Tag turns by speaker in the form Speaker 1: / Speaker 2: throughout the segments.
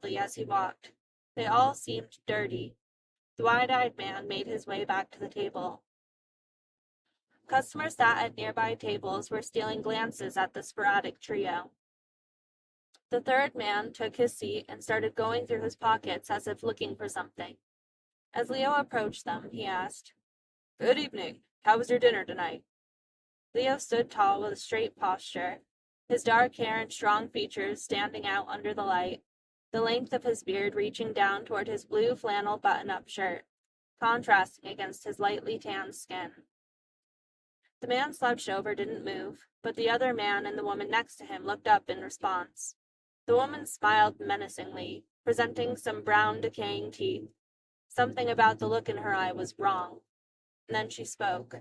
Speaker 1: loudly as he walked. They all seemed dirty. The wide-eyed man made his way back to the table. Customers sat at nearby tables were stealing glances at the sporadic trio. The third man took his seat and started going through his pockets as if looking for something. As Leo approached them, he asked, "Good evening. How was your dinner tonight?" Leo stood tall with a straight posture, his dark hair and strong features standing out under the light, the length of his beard reaching down toward his blue flannel button-up shirt, contrasting against his lightly tanned skin. The man slouched over didn't move, but the other man and the woman next to him looked up in response. The woman smiled menacingly, presenting some brown, decaying teeth. Something about the look in her eye was wrong. And then she spoke.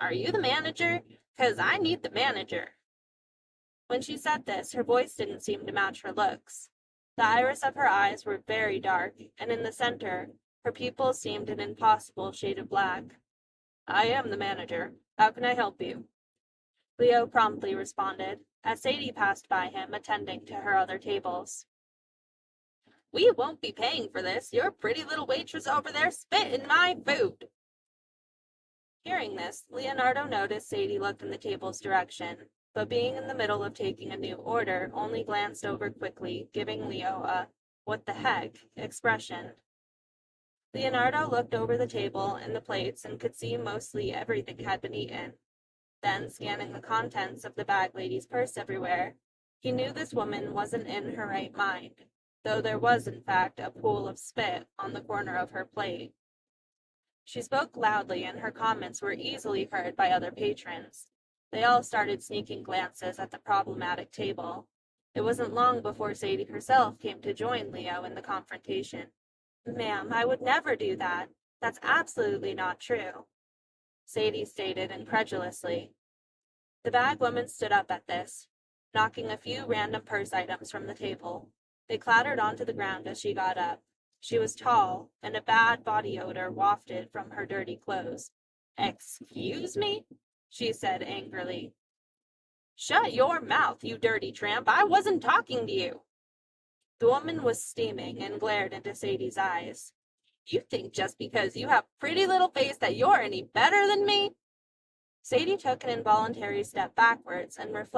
Speaker 1: "Are you the manager? 'Cause I need the manager." When she said this, her voice didn't seem to match her looks. The iris of her eyes were very dark, and in the center, her pupils seemed an impossible shade of black. "I am the manager. How can I help you?" Leo promptly responded, as Sadie passed by him, attending to her other tables. "We won't be paying for this. Your pretty little waitress over there spit in my food." Hearing this, Leonardo noticed Sadie looked in the table's direction, but being in the middle of taking a new order, only glanced over quickly, giving Leo a "what the heck" expression. Leonardo looked over the table and the plates and could see mostly everything had been eaten. Then, scanning the contents of the bag lady's purse everywhere, he knew this woman wasn't in her right mind, though there was, in fact, a pool of spit on the corner of her plate. She spoke loudly, and her comments were easily heard by other patrons. They all started sneaking glances at the problematic table. It wasn't long before Sadie herself came to join Leo in the confrontation. "Ma'am, I would never do that. That's absolutely not true," Sadie stated incredulously. The bag woman stood up at this, knocking a few random purse items from the table. They clattered onto the ground as she got up. She was tall, and a bad body odor wafted from her dirty clothes. "Excuse me?" she said angrily. "Shut your mouth, you dirty tramp. I wasn't talking to you." The woman was steaming and glared into Sadie's eyes. "You think just because you have a pretty little face that you're any better than me?" Sadie took an involuntary step backwards and reflected